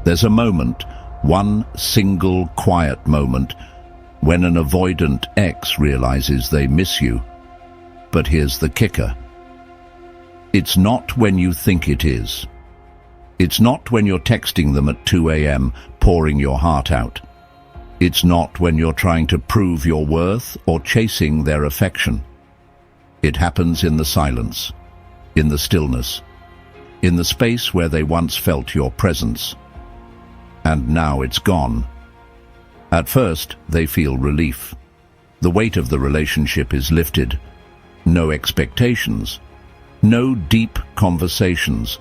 There's a moment, one single quiet moment, when an avoidant ex realizes they miss you. But here's the kicker. It's not when you think it is. It's not when you're texting them at 2 a.m. pouring your heart out. It's not when you're trying to prove your worth or chasing their affection. It happens in the silence, in the stillness, in the space where they once felt your presence. And now it's gone. At first, they feel relief. The weight of the relationship is lifted. No expectations, no deep conversations,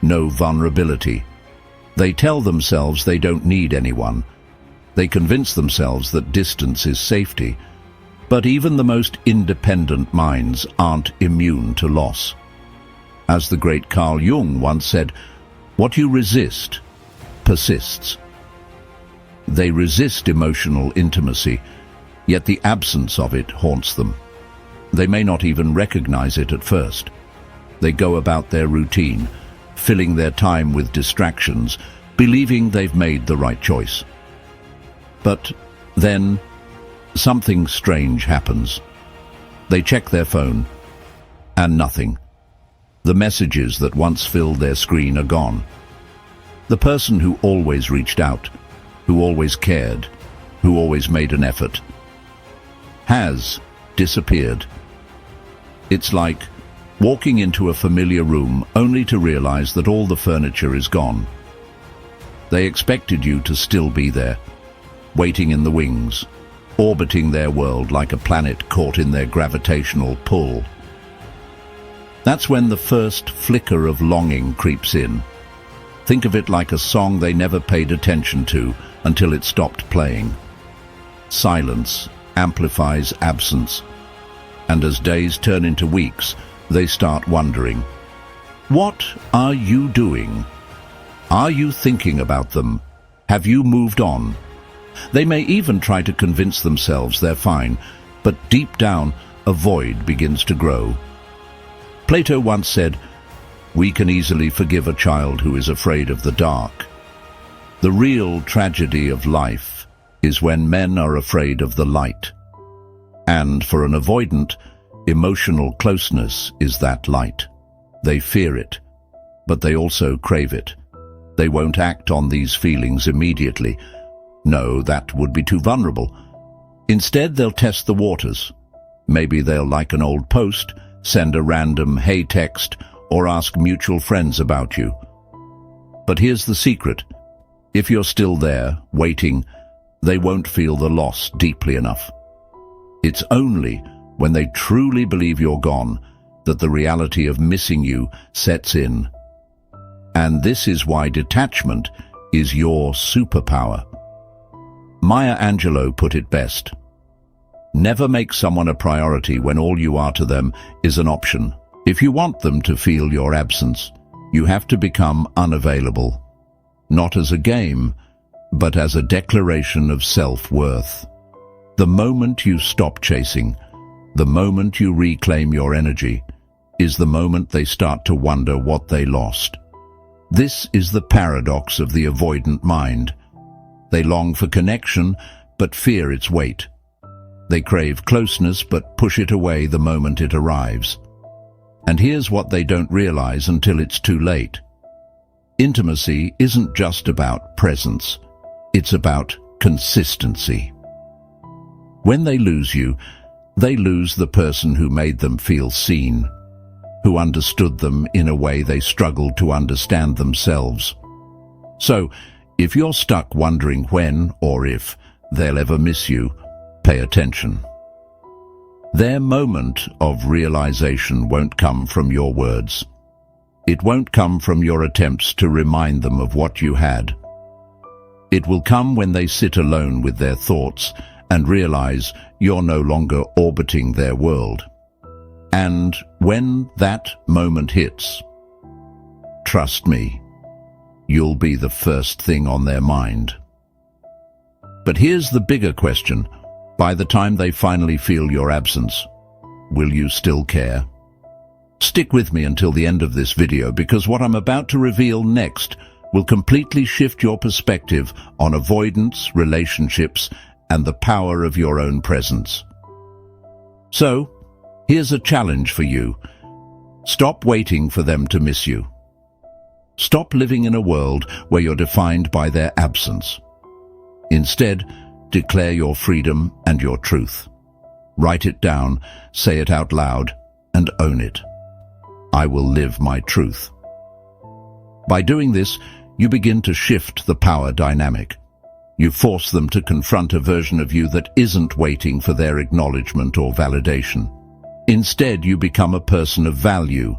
no vulnerability. They tell themselves they don't need anyone. They convince themselves that distance is safety. But even the most independent minds aren't immune to loss. As the great Carl Jung once said, what you resist persists. They resist emotional intimacy, yet the absence of it haunts them. They may not even recognize it at first. They go about their routine, filling their time with distractions, believing they've made the right choice. But then, something strange happens. They check their phone, and nothing. The messages that once filled their screen are gone. The person who always reached out, who always cared, who always made an effort, has disappeared. It's like walking into a familiar room only to realize that all the furniture is gone. They expected you to still be there, waiting in the wings, orbiting their world like a planet caught in their gravitational pull. That's when the first flicker of longing creeps in. Think of it like a song they never paid attention to until it stopped playing. Silence amplifies absence, and as days turn into weeks, they start wondering, what are you doing? Are you thinking about them? Have you moved on? They may even try to convince themselves they're fine, but deep down, a void begins to grow. Plato once said, we can easily forgive a child who is afraid of the dark. The real tragedy of life is when men are afraid of the light. And for an avoidant, emotional closeness is that light. They fear it, but they also crave it. They won't act on these feelings immediately. No, that would be too vulnerable. Instead, they'll test the waters. Maybe they'll like an old post, send a random hey text, or ask mutual friends about you. But here's the secret. If you're still there, waiting, they won't feel the loss deeply enough. It's only when they truly believe you're gone that the reality of missing you sets in. And this is why detachment is your superpower. Maya Angelou put it best. Never make someone a priority when all you are to them is an option. If you want them to feel your absence, you have to become unavailable. Not as a game, but as a declaration of self-worth. The moment you stop chasing, the moment you reclaim your energy, is the moment they start to wonder what they lost. This is the paradox of the avoidant mind. They long for connection, but fear its weight. They crave closeness, but push it away the moment it arrives. And here's what they don't realize until it's too late. Intimacy isn't just about presence. It's about consistency. When they lose you, they lose the person who made them feel seen, who understood them in a way they struggled to understand themselves. So, if you're stuck wondering when or if they'll ever miss you, pay attention. Their moment of realization won't come from your words. It won't come from your attempts to remind them of what you had. It will come when they sit alone with their thoughts and realize you're no longer orbiting their world. And when that moment hits, trust me, you'll be the first thing on their mind. But here's the bigger question. By the time they finally feel your absence, will you still care? Stick with me until the end of this video, because what I'm about to reveal next will completely shift your perspective on avoidance, relationships, and the power of your own presence. So, here's a challenge for you. Stop waiting for them to miss you. Stop living in a world where you're defined by their absence. Instead, declare your freedom and your truth. Write it down, say it out loud, and own it. I will live my truth. By doing this, you begin to shift the power dynamic. You force them to confront a version of you that isn't waiting for their acknowledgement or validation. Instead, you become a person of value,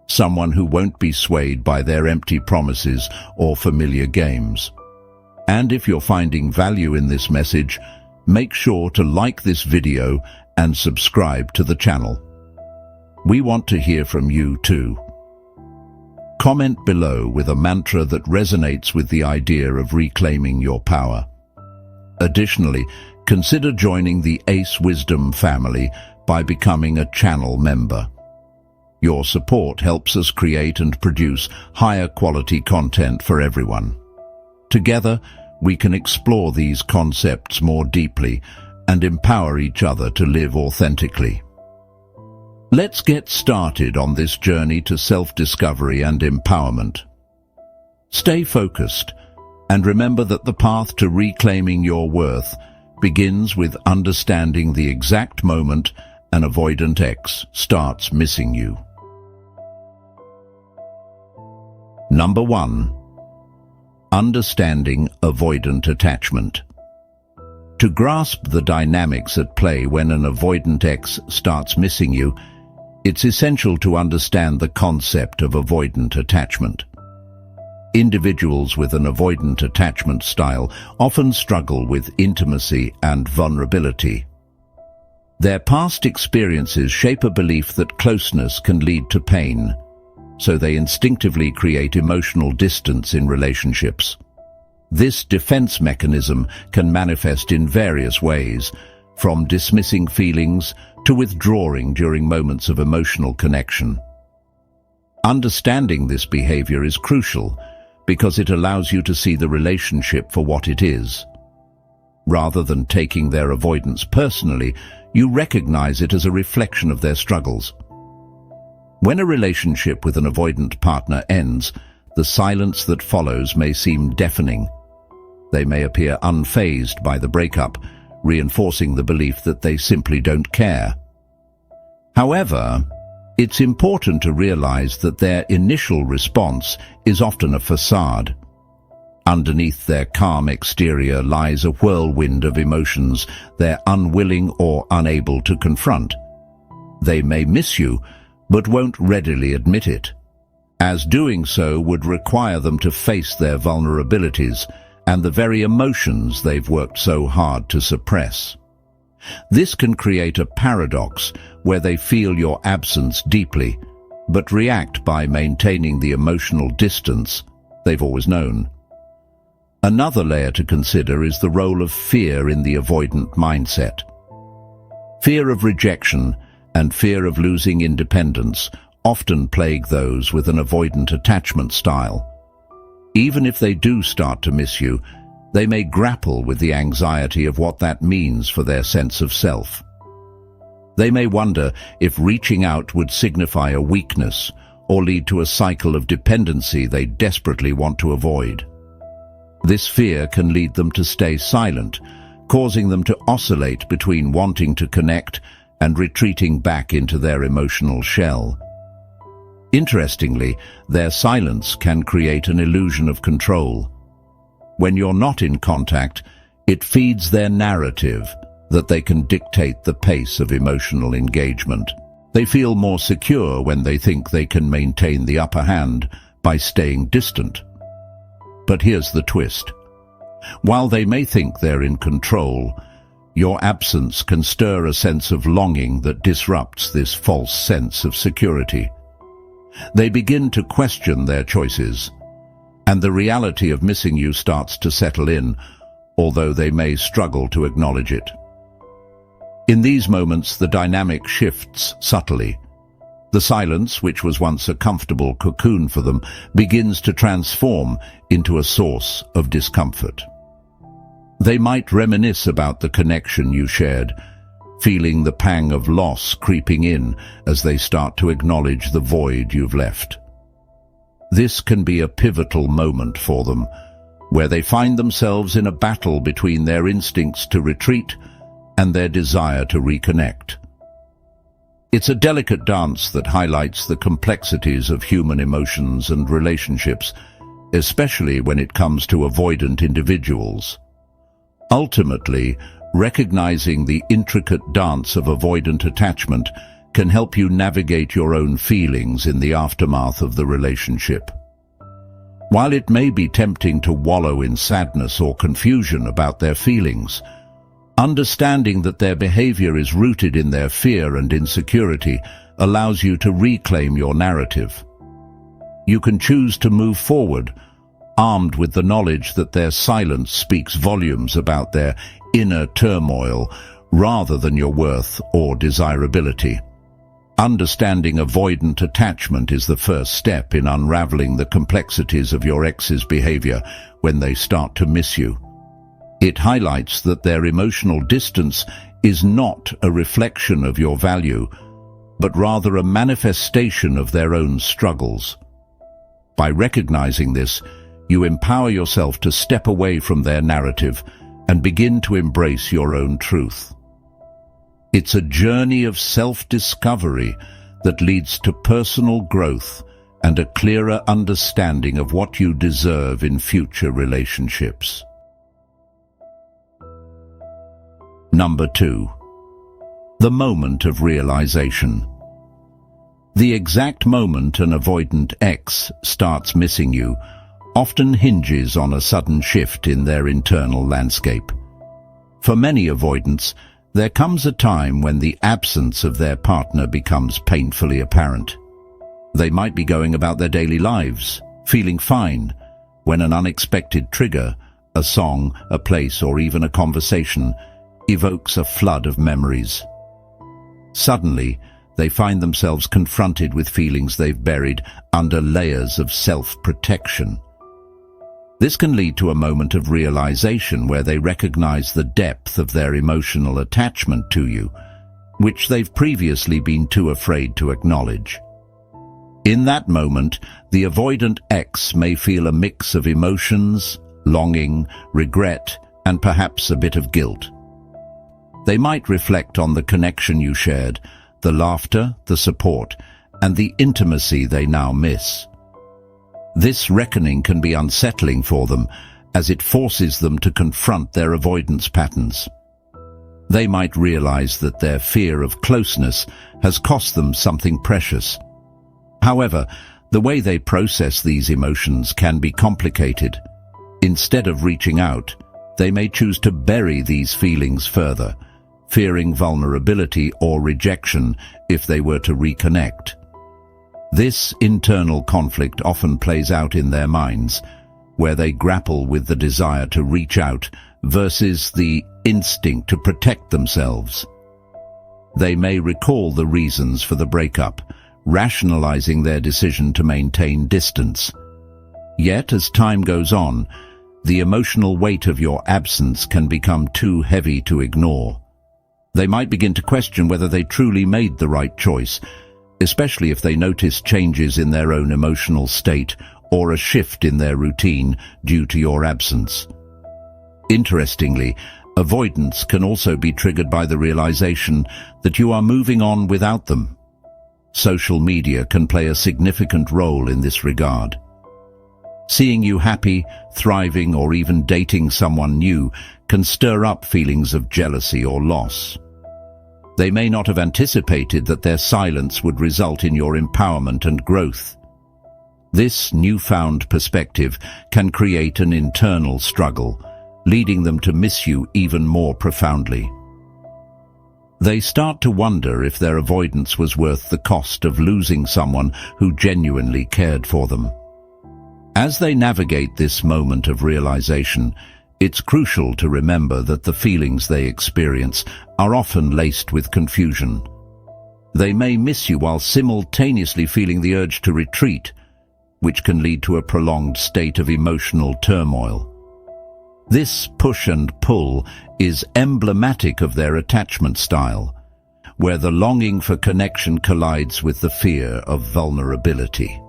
someone who won't be swayed by their empty promises or familiar games. And if you're finding value in this message, make sure to like this video and subscribe to the channel. We want to hear from you too. Comment below with a mantra that resonates with the idea of reclaiming your power. Additionally, consider joining the Ace Wisdom family by becoming a channel member. Your support helps us create and produce higher quality content for everyone. Together, we can explore these concepts more deeply and empower each other to live authentically. Let's get started on this journey to self-discovery and empowerment. Stay focused and remember that the path to reclaiming your worth begins with understanding the exact moment an avoidant ex starts missing you. Number 1. Understanding avoidant attachment. To grasp the dynamics at play when an avoidant ex starts missing you, it's essential to understand the concept of avoidant attachment. Individuals with an avoidant attachment style often struggle with intimacy and vulnerability. Their past experiences shape a belief that closeness can lead to pain, so they instinctively create emotional distance in relationships. This defense mechanism can manifest in various ways, from dismissing feelings to withdrawing during moments of emotional connection. Understanding this behavior is crucial because it allows you to see the relationship for what it is. Rather than taking their avoidance personally, you recognize it as a reflection of their struggles. When a relationship with an avoidant partner ends, the silence that follows may seem deafening. They may appear unfazed by the breakup, reinforcing the belief that they simply don't care. However, it's important to realize that their initial response is often a facade. Underneath their calm exterior lies a whirlwind of emotions they're unwilling or unable to confront. They may miss you, but won't readily admit it, as doing so would require them to face their vulnerabilities and the very emotions they've worked so hard to suppress. This can create a paradox where they feel your absence deeply, but react by maintaining the emotional distance they've always known. Another layer to consider is the role of fear in the avoidant mindset. Fear of rejection and fear of losing independence often plague those with an avoidant attachment style. Even if they do start to miss you, they may grapple with the anxiety of what that means for their sense of self. They may wonder if reaching out would signify a weakness or lead to a cycle of dependency they desperately want to avoid. This fear can lead them to stay silent, causing them to oscillate between wanting to connect and retreating back into their emotional shell. Interestingly, their silence can create an illusion of control. When you're not in contact, it feeds their narrative that they can dictate the pace of emotional engagement. They feel more secure when they think they can maintain the upper hand by staying distant. But here's the twist. While they may think they're in control, your absence can stir a sense of longing that disrupts this false sense of security. They begin to question their choices, and the reality of missing you starts to settle in, although they may struggle to acknowledge it. In these moments, the dynamic shifts subtly. The silence, which was once a comfortable cocoon for them, begins to transform into a source of discomfort. They might reminisce about the connection you shared, feeling the pang of loss creeping in as they start to acknowledge the void you've left. This can be a pivotal moment for them, where they find themselves in a battle between their instincts to retreat and their desire to reconnect. It's a delicate dance that highlights the complexities of human emotions and relationships, especially when it comes to avoidant individuals. Ultimately, recognizing the intricate dance of avoidant attachment can help you navigate your own feelings in the aftermath of the relationship. While it may be tempting to wallow in sadness or confusion about their feelings, understanding that their behavior is rooted in their fear and insecurity allows you to reclaim your narrative. You can choose to move forward, armed with the knowledge that their silence speaks volumes about their inner turmoil rather than your worth or desirability. Understanding avoidant attachment is the first step in unraveling the complexities of your ex's behavior when they start to miss you. It highlights that their emotional distance is not a reflection of your value, but rather a manifestation of their own struggles. By recognizing this, you empower yourself to step away from their narrative and begin to embrace your own truth. It's a journey of self-discovery that leads to personal growth and a clearer understanding of what you deserve in future relationships. Number 2. The moment of realization. The exact moment an avoidant ex starts missing you often hinges on a sudden shift in their internal landscape. For many avoidants, there comes a time when the absence of their partner becomes painfully apparent. They might be going about their daily lives, feeling fine, when an unexpected trigger, a song, a place, or even a conversation, evokes a flood of memories. Suddenly, they find themselves confronted with feelings they've buried under layers of self-protection. This can lead to a moment of realization where they recognize the depth of their emotional attachment to you, which they've previously been too afraid to acknowledge. In that moment, the avoidant ex may feel a mix of emotions, longing, regret, and perhaps a bit of guilt. They might reflect on the connection you shared, the laughter, the support, and the intimacy they now miss. This reckoning can be unsettling for them, as it forces them to confront their avoidance patterns. They might realize that their fear of closeness has cost them something precious. However, the way they process these emotions can be complicated. Instead of reaching out, they may choose to bury these feelings further, fearing vulnerability or rejection if they were to reconnect. This internal conflict often plays out in their minds, where they grapple with the desire to reach out versus the instinct to protect themselves. They may recall the reasons for the breakup, rationalizing their decision to maintain distance. Yet, as time goes on, the emotional weight of your absence can become too heavy to ignore. They might begin to question whether they truly made the right choice, especially if they notice changes in their own emotional state or a shift in their routine due to your absence. Interestingly, avoidance can also be triggered by the realization that you are moving on without them. Social media can play a significant role in this regard. Seeing you happy, thriving, or even dating someone new can stir up feelings of jealousy or loss. They may not have anticipated that their silence would result in your empowerment and growth. This newfound perspective can create an internal struggle, leading them to miss you even more profoundly. They start to wonder if their avoidance was worth the cost of losing someone who genuinely cared for them. As they navigate this moment of realization, it's crucial to remember that the feelings they experience are often laced with confusion. They may miss you while simultaneously feeling the urge to retreat, which can lead to a prolonged state of emotional turmoil. This push and pull is emblematic of their attachment style, where the longing for connection collides with the fear of vulnerability.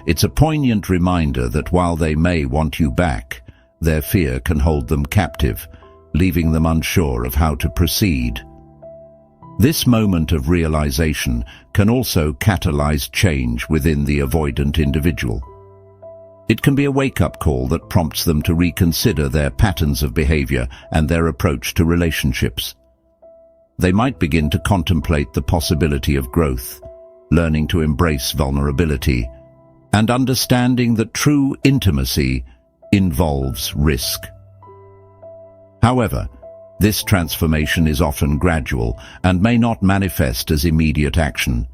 It's a poignant reminder that while they may want you back, their fear can hold them captive, leaving them unsure of how to proceed. This moment of realization can also catalyze change within the avoidant individual. It can be a wake-up call that prompts them to reconsider their patterns of behavior and their approach to relationships. They might begin to contemplate the possibility of growth, learning to embrace vulnerability, and understanding that true intimacy involves risk. However, this transformation is often gradual and may not manifest as immediate action.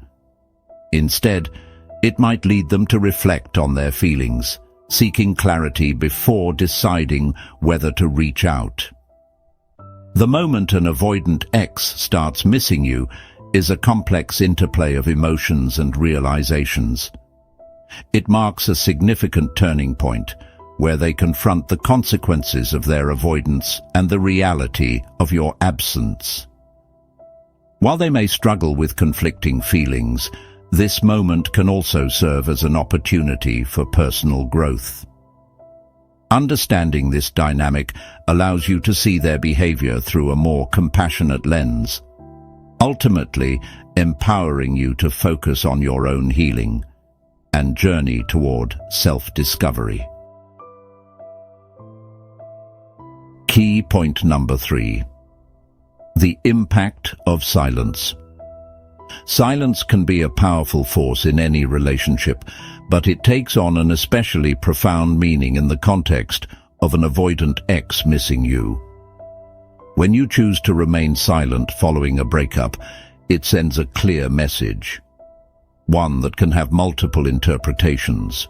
Instead, it might lead them to reflect on their feelings, seeking clarity before deciding whether to reach out. The moment an avoidant X starts missing you is a complex interplay of emotions and realizations. It marks a significant turning point, where they confront the consequences of their avoidance and the reality of your absence. While they may struggle with conflicting feelings, this moment can also serve as an opportunity for personal growth. Understanding this dynamic allows you to see their behavior through a more compassionate lens, ultimately empowering you to focus on your own healing and journey toward self-discovery. Key point number 3. The impact of silence. Silence can be a powerful force in any relationship, but it takes on an especially profound meaning in the context of an avoidant X missing you. When you choose to remain silent following a breakup, it sends a clear message, one that can have multiple interpretations.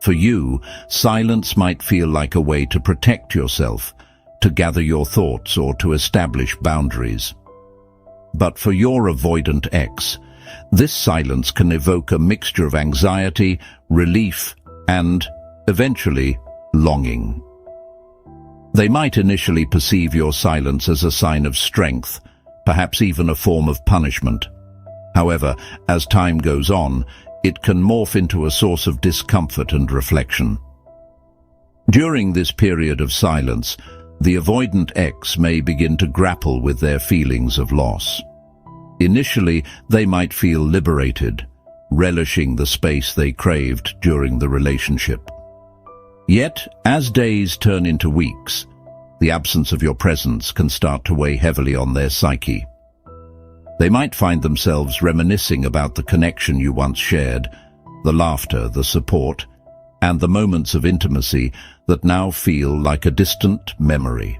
For you, silence might feel like a way to protect yourself, to gather your thoughts, or to establish boundaries. But for your avoidant X, this silence can evoke a mixture of anxiety, relief, and, eventually, longing. They might initially perceive your silence as a sign of strength, perhaps even a form of punishment. However, as time goes on, it can morph into a source of discomfort and reflection. During this period of silence, the avoidant X may begin to grapple with their feelings of loss. Initially, they might feel liberated, relishing the space they craved during the relationship. Yet, as days turn into weeks, the absence of your presence can start to weigh heavily on their psyche. They might find themselves reminiscing about the connection you once shared, the laughter, the support, and the moments of intimacy that now feel like a distant memory.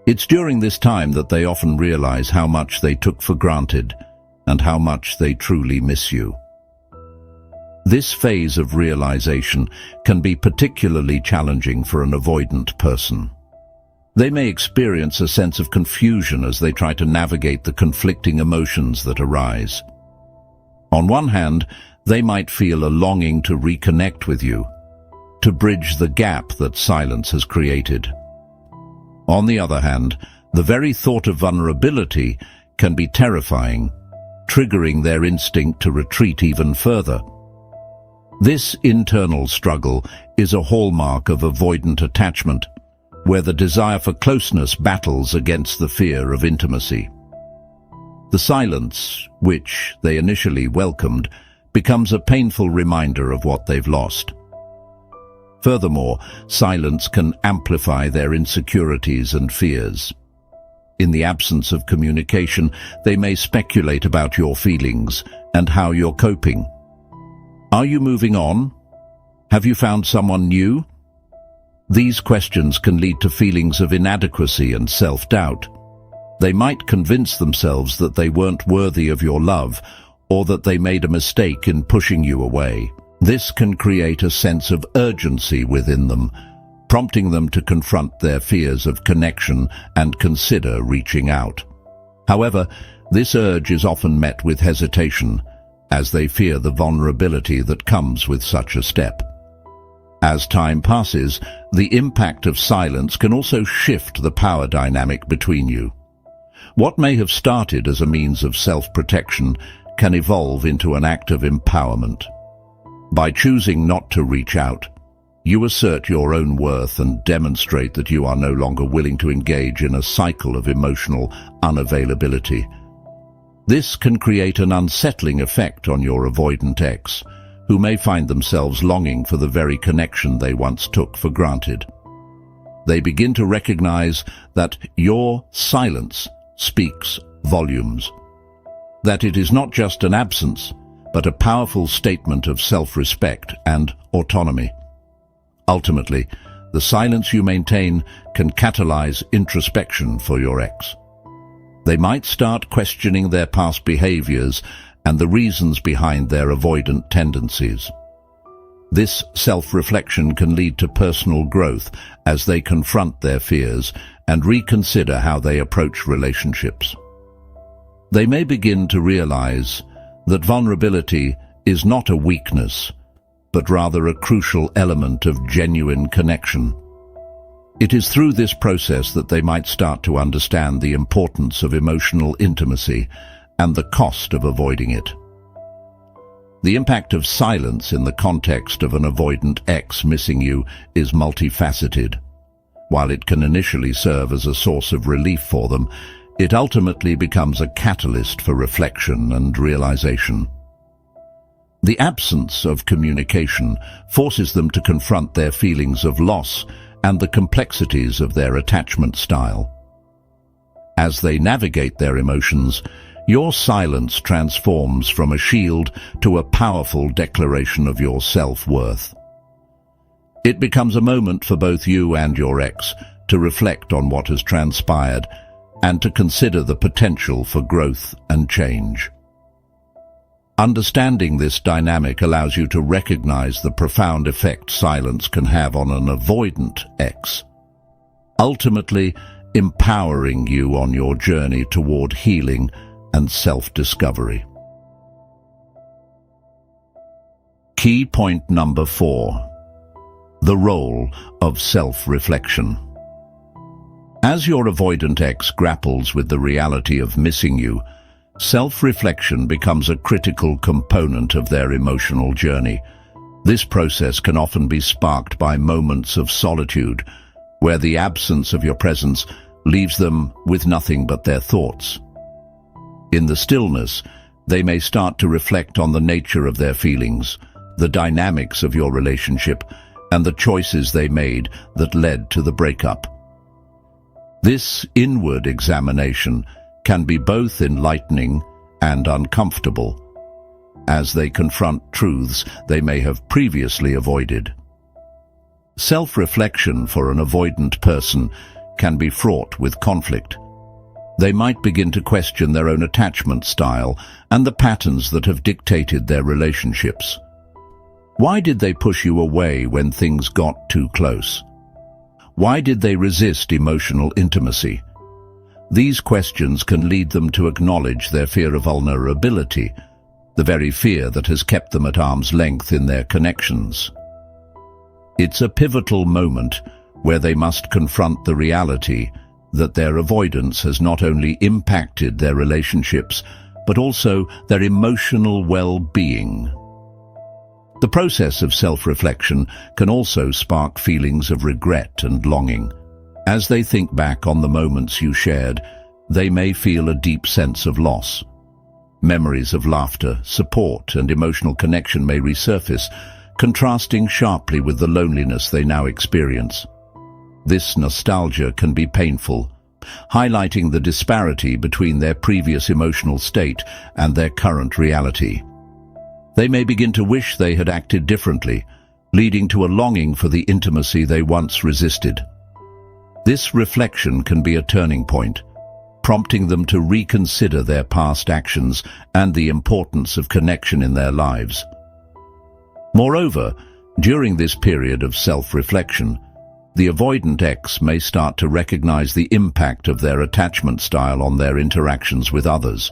It's during this time that they often realize how much they took for granted and how much they truly miss you. This phase of realization can be particularly challenging for an avoidant person. They may experience a sense of confusion as they try to navigate the conflicting emotions that arise. On one hand, they might feel a longing to reconnect with you, to bridge the gap that silence has created. On the other hand, the very thought of vulnerability can be terrifying, triggering their instinct to retreat even further. This internal struggle is a hallmark of avoidant attachment, where the desire for closeness battles against the fear of intimacy. The silence, which they initially welcomed, becomes a painful reminder of what they've lost. Furthermore, silence can amplify their insecurities and fears. In the absence of communication, they may speculate about your feelings and how you're coping. Are you moving on? Have you found someone new? These questions can lead to feelings of inadequacy and self-doubt. They might convince themselves that they weren't worthy of your love, or that they made a mistake in pushing you away. This can create a sense of urgency within them, prompting them to confront their fears of connection and consider reaching out. However, this urge is often met with hesitation, as they fear the vulnerability that comes with such a step. As time passes, the impact of silence can also shift the power dynamic between you. What may have started as a means of self-protection can evolve into an act of empowerment. By choosing not to reach out, you assert your own worth and demonstrate that you are no longer willing to engage in a cycle of emotional unavailability. This can create an unsettling effect on your avoidant ex, who may find themselves longing for the very connection they once took for granted. They begin to recognize that your silence speaks volumes, that it is not just an absence, but a powerful statement of self-respect and autonomy. Ultimately, the silence you maintain can catalyze introspection for your ex. They might start questioning their past behaviors and the reasons behind their avoidant tendencies. This self-reflection can lead to personal growth as they confront their fears and reconsider how they approach relationships. They may begin to realize that vulnerability is not a weakness, but rather a crucial element of genuine connection. It is through this process that they might start to understand the importance of emotional intimacy and the cost of avoiding it. The impact of silence in the context of an avoidant ex missing you is multifaceted. While it can initially serve as a source of relief for them, it ultimately becomes a catalyst for reflection and realization. The absence of communication forces them to confront their feelings of loss and the complexities of their attachment style. As they navigate their emotions, your silence transforms from a shield to a powerful declaration of your self-worth. It becomes a moment for both you and your ex to reflect on what has transpired and to consider the potential for growth and change. Understanding this dynamic allows you to recognize the profound effect silence can have on an avoidant ex, ultimately empowering you on your journey toward healing and self-discovery. Key point number 4. The role of self-reflection. As your avoidant ex grapples with the reality of missing you, self-reflection becomes a critical component of their emotional journey. This process can often be sparked by moments of solitude, where the absence of your presence leaves them with nothing but their thoughts. In the stillness, they may start to reflect on the nature of their feelings, the dynamics of your relationship, and the choices they made that led to the breakup. This inward examination can be both enlightening and uncomfortable, as they confront truths they may have previously avoided. Self-reflection for an avoidant person can be fraught with conflict. They might begin to question their own attachment style and the patterns that have dictated their relationships. Why did they push you away when things got too close? Why did they resist emotional intimacy? These questions can lead them to acknowledge their fear of vulnerability, the very fear that has kept them at arm's length in their connections. It's a pivotal moment where they must confront the reality that their avoidance has not only impacted their relationships, but also their emotional well-being. The process of self-reflection can also spark feelings of regret and longing. As they think back on the moments you shared, they may feel a deep sense of loss. Memories of laughter, support, and emotional connection may resurface, contrasting sharply with the loneliness they now experience. This nostalgia can be painful, highlighting the disparity between their previous emotional state and their current reality. They may begin to wish they had acted differently, leading to a longing for the intimacy they once resisted. This reflection can be a turning point, prompting them to reconsider their past actions and the importance of connection in their lives. Moreover, during this period of self-reflection, The avoidant X may start to recognize the impact of their attachment style on their interactions with others.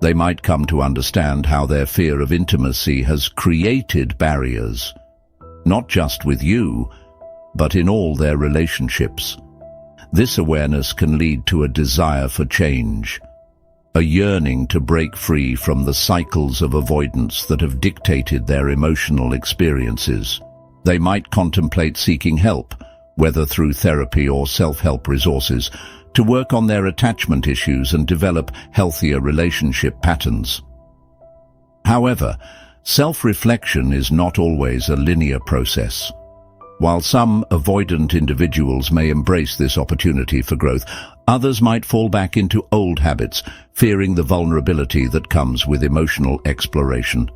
They might come to understand how their fear of intimacy has created barriers, not just with you, but in all their relationships. This awareness can lead to a desire for change, a yearning to break free from the cycles of avoidance that have dictated their emotional experiences. They might contemplate seeking help, whether through therapy or self-help resources, to work on their attachment issues and develop healthier relationship patterns. However, self-reflection is not always a linear process. While some avoidant individuals may embrace this opportunity for growth, others might fall back into old habits, fearing the vulnerability that comes with emotional exploration.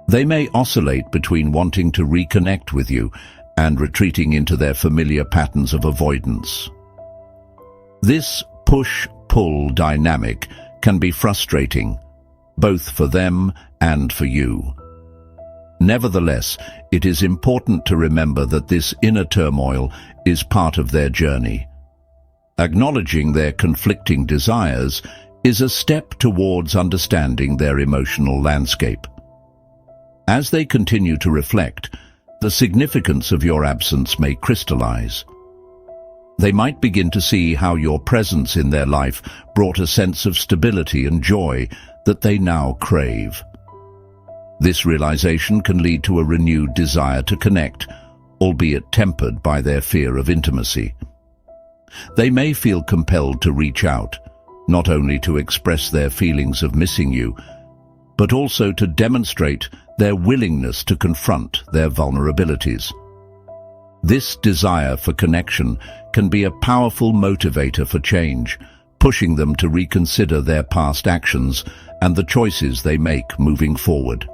They may oscillate between wanting to reconnect with you and retreating into their familiar patterns of avoidance. This push-pull dynamic can be frustrating, both for them and for you. Nevertheless, it is important to remember that this inner turmoil is part of their journey. Acknowledging their conflicting desires is a step towards understanding their emotional landscape. As they continue to reflect, the significance of your absence may crystallize. They might begin to see how your presence in their life brought a sense of stability and joy that they now crave. This realization can lead to a renewed desire to connect, albeit tempered by their fear of intimacy. They may feel compelled to reach out, not only to express their feelings of missing you, but also to demonstrate their willingness to confront their vulnerabilities. This desire for connection can be a powerful motivator for change, pushing them to reconsider their past actions and the choices they make moving forward.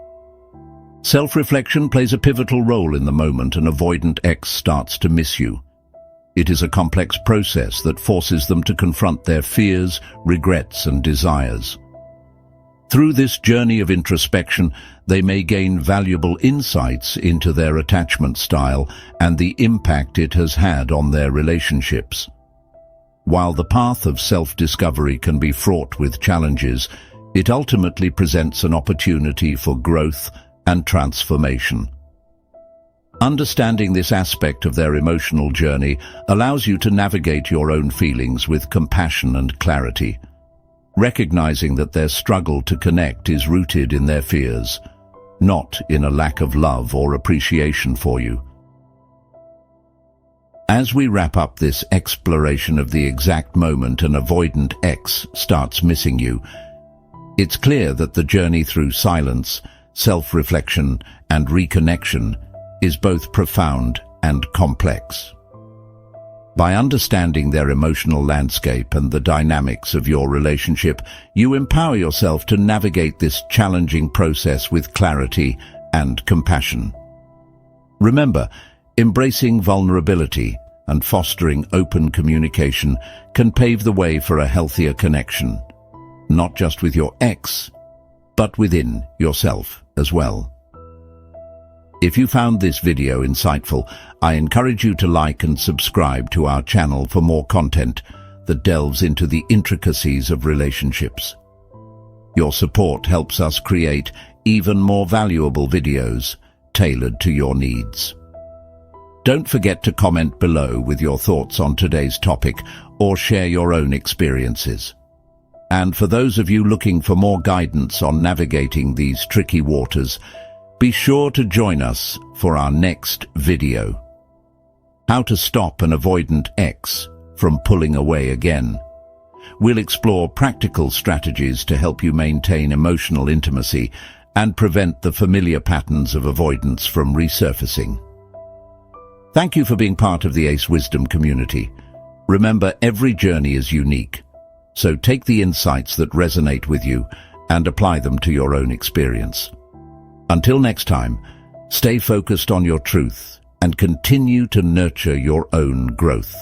Self-reflection plays a pivotal role in the moment an avoidant X starts to miss you. It is a complex process that forces them to confront their fears, regrets, and desires. Through this journey of introspection, they may gain valuable insights into their attachment style and the impact it has had on their relationships. While the path of self-discovery can be fraught with challenges, it ultimately presents an opportunity for growth and transformation. Understanding this aspect of their emotional journey allows you to navigate your own feelings with compassion and clarity, recognizing that their struggle to connect is rooted in their fears, not in a lack of love or appreciation for you. As we wrap up this exploration of the exact moment an avoidant X starts missing you, it's clear that the journey through silence, self-reflection, and reconnection is both profound and complex. By understanding their emotional landscape and the dynamics of your relationship, you empower yourself to navigate this challenging process with clarity and compassion. Remember, embracing vulnerability and fostering open communication can pave the way for a healthier connection, not just with your ex, but within yourself as well. If you found this video insightful, I encourage you to like and subscribe to our channel for more content that delves into the intricacies of relationships. Your support helps us create even more valuable videos tailored to your needs. Don't forget to comment below with your thoughts on today's topic or share your own experiences. And for those of you looking for more guidance on navigating these tricky waters, be sure to join us for our next video. How to stop an avoidant ex from pulling away again. We'll explore practical strategies to help you maintain emotional intimacy and prevent the familiar patterns of avoidance from resurfacing. Thank you for being part of the Ace Wisdom community. Remember, every journey is unique, so take the insights that resonate with you and apply them to your own experience. Until next time, stay focused on your truth and continue to nurture your own growth.